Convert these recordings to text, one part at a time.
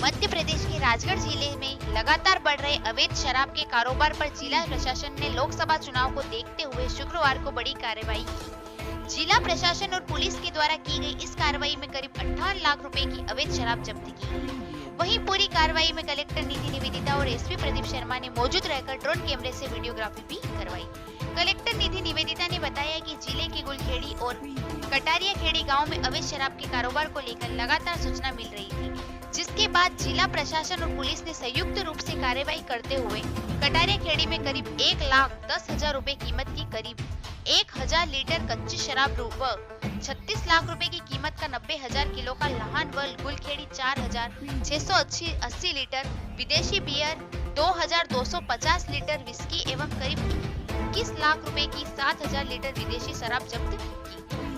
मध्य प्रदेश के राजगढ़ जिले में लगातार बढ़ रहे अवैध शराब के कारोबार पर जिला प्रशासन ने लोकसभा चुनाव को देखते हुए शुक्रवार को बड़ी कार्रवाई की। जिला प्रशासन और पुलिस के द्वारा की गई इस कार्रवाई में करीब 58 लाख रुपए की अवैध शराब जब्त की। वहीं पूरी कार्रवाई में कलेक्टर निधि निवेदिता और एसपी प्रदीप शर्मा ने मौजूद रहकर ड्रोन कैमरे से वीडियोग्राफी भी करवाई। कलेक्टर निधि निवेदिता ने बताया कि जिले के गुलखेड़ी और कटारिया खेड़ी गाँव में अवैध शराब के कारोबार को लेकर लगातार सूचना मिल रही थी, जिसके बाद जिला प्रशासन और पुलिस ने संयुक्त रूप से कार्रवाई करते हुए कटारिया खेड़ी में करीब 1,10,000 रुपए कीमत की करीब 1,000 लीटर कच्ची शराब व 36 लाख रुपए की कीमत का 90,000 किलो का लहान व गुलखेड़ी 4,680 लीटर विदेशी बियर, 2,250 लीटर विस्की एवं करीब 21 लाख रुपए की 7,000 लीटर विदेशी शराब जब्त की।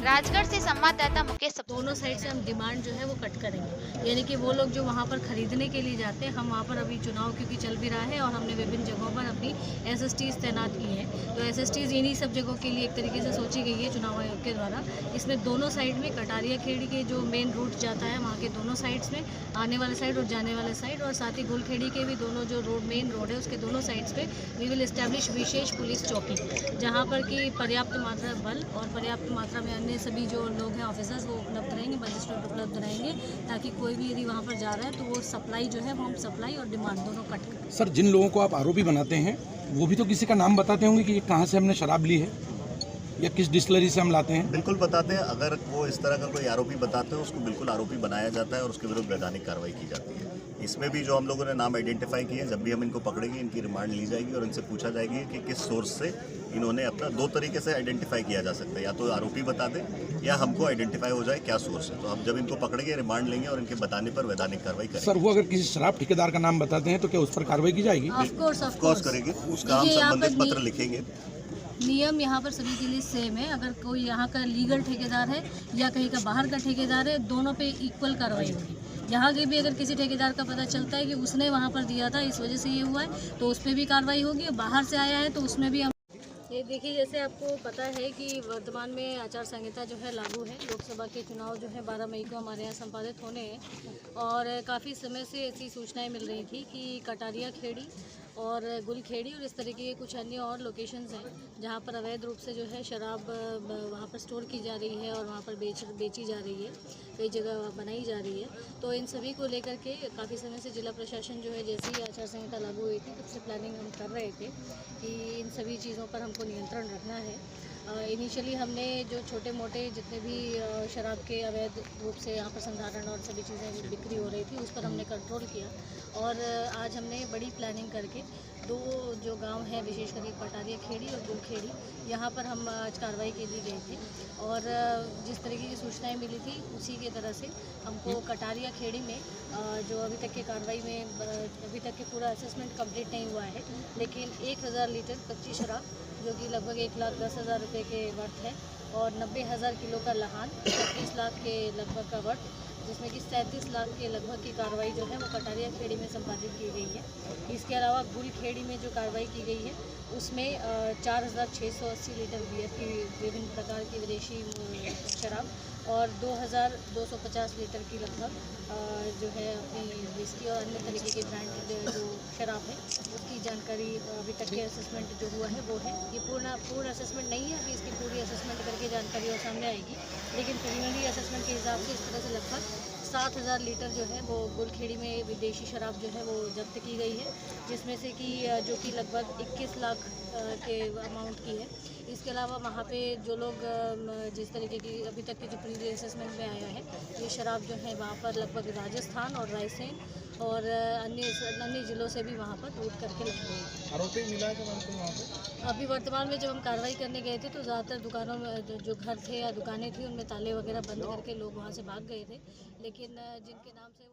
राजगढ़ से संवाददाता मुकेश। दोनों साइड से हम डिमांड जो है वो कट करेंगे, यानी कि वो लोग जो वहाँ पर खरीदने के लिए जाते हैं, हम वहाँ पर अभी चुनाव क्योंकि चल भी रहा है और हमने विभिन्न जगहों पर अपनी SSTs तैनात की हैं। तो SSTs इन्हीं सब जगहों के लिए एक तरीके से सोची गई है चुनाव आयोग के द्वारा। इसमें दोनों साइड में कटारिया खेड़ी के जो मेन रूट जाता है वहाँ के दोनों साइड्स में, आने वाले साइड और जाने वाले साइड, और साथ ही गुलखेड़ी के भी दोनों जो रोड मेन रोड है उसके दोनों साइड्स पे वी विल एस्टैब्लिश विशेष पुलिस चौकी, जहाँ पर कि पर्याप्त मात्रा बल और पर्याप्त मात्रा में अन्य सभी जो लोग हैं ऑफिसर्स वो उपलब्ध रहेंगे, मजिस्ट्रेट उपलब्ध रहेंगे, ताकि कोई भी यदि वहाँ पर जा रहा है तो वो सप्लाई जो है वो हम सप्लाई और डिमांड दोनों कट करें। सर, जिन लोगों को आप आरोपी बनाते हैं वो भी तो किसी का नाम बताते होंगे कि कहाँ से हमने शराब ली है या किस डिस्टिलरी से हम लाते हैं? बिल्कुल बताते हैं। अगर वो इस तरह का कोई आरोपी बताते हैं उसको बिल्कुल आरोपी बनाया जाता है और उसके विरुद्ध वैधानिक कार्रवाई की जाती है। इसमें भी जो हम लोगों ने नाम आइडेंटिफाई किए, जब भी हम इनको पकड़ेंगे इनकी रिमांड ली जाएगी और इनसे पूछा जाएगी कि किस सोर्स से इन्होंने अपना, दो तरीके से आइडेंटिफाई किया जा सकता है, या तो आरोपी बता दें या हमको आइडेंटिफाई हो जाए क्या सोर्स है। तो हम जब इनको पकड़ेंगे रिमांड लेंगे और इनके बताने पर वैधानिक कार्रवाई करेंगे। सर, वो अगर किसी शराब ठेकेदार का नाम बताते हैं तो क्या उस पर कार्रवाई की जाएगी? ऑफ कोर्स करेंगे, उसका हम संबंधित पत्र लिखेंगे। नियम यहाँ पर सभी के लिए सेम है। अगर कोई यहाँ का लीगल ठेकेदार है या कहीं का बाहर का ठेकेदार है, दोनों पे इक्वल कार्रवाई होगी। यहाँ के भी अगर किसी ठेकेदार का पता चलता है कि उसने वहाँ पर दिया था, इस वजह से ये हुआ है, तो उस पर भी कार्रवाई होगी। बाहर से आया है तो उसमें भी हम ये देखिए, जैसे आपको पता है कि वर्तमान में आचार संहिता जो है लागू है। लोकसभा के चुनाव जो है 12 मई को हमारे यहाँ संपादित होने हैं और काफ़ी समय से ऐसी सूचनाएं मिल रही थी कि कटारिया खेड़ी और गुलखेड़ी और इस तरीके के कुछ अन्य और लोकेशंस हैं जहाँ पर अवैध रूप से जो है शराब वहाँ पर स्टोर की जा रही है और वहाँ पर बेची जा रही है, कई जगह बनाई जा रही है। तो इन सभी को लेकर के काफ़ी समय से जिला प्रशासन जो है, जैसे ही आचार संहिता लागू हुई थी तब से प्लानिंग हम कर रहे थे कि इन सभी चीज़ों पर हमको नियंत्रण रखना है। इनिशियली हमने जो छोटे मोटे जितने भी शराब के अवैध रूप से यहाँ पर संधारण और सभी चीज़ें बिक्री हो रही थी उस पर हमने कंट्रोल किया और आज हमने बड़ी प्लानिंग करके दो जो गांव हैं, विशेष करके कटारिया खेड़ी और गुलखेड़ी, यहाँ पर हम आज कार्रवाई के लिए गए थे और जिस तरीके की सूचनाएं मिली थी उसी की तरह से हमको कटारिया खेड़ी में जो अभी तक के कार्रवाई में अभी तक के पूरा असेसमेंट कंप्लीट नहीं हुआ है, लेकिन 1,000 लीटर कच्ची शराब जो कि लगभग 1,10,000 रुपये के वर्थ है और 90,000 किलो का लहान 36 लाख के लगभग का वर्थ, जिसमें कि 37 लाख के लगभग की कार्रवाई जो है वो कटारिया खेड़ी में संपादित की गई है। इसके अलावा गुलखेड़ी में जो कार्रवाई की गई है उसमें 4,680 लीटर बियर की विभिन्न प्रकार की विदेशी शराब और 2,250 लीटर की लगभग जो है अपनी विस्की और अन्य तरीके के ब्रांड जो शराब है उसकी जानकारी अभी तक के असेसमेंट जो हुआ है वो है। ये पूर्ण असेसमेंट नहीं है, अभी इसकी पूरी असेसमेंट करके जानकारी और सामने आएगी, लेकिन प्रिलिमिनरी असेसमेंट के हिसाब से इस तरह से लगभग 7,000 लीटर जो है वो गुलखेड़ी में विदेशी शराब जो है वो जब्त की गई है, जिसमें से कि जो कि लगभग 21 लाख के अमाउंट की है। इसके अलावा वहाँ पे जो लोग जिस तरीके की अभी तक के जो प्री असेसमेंट में आया है, ये शराब जो है वहाँ पर लगभग राजस्थान और रायसेन और अन्य ज़िलों से भी वहाँ पर लूट करके लग गई। आरोपी मिला है वहाँ पे? अभी वर्तमान में जब हम कार्रवाई करने गए थे तो ज़्यादातर दुकानों में जो घर थे या दुकानें थी उनमें ताले वगैरह बंद करके लोग वहाँ से भाग गए थे, लेकिन जिनके नाम से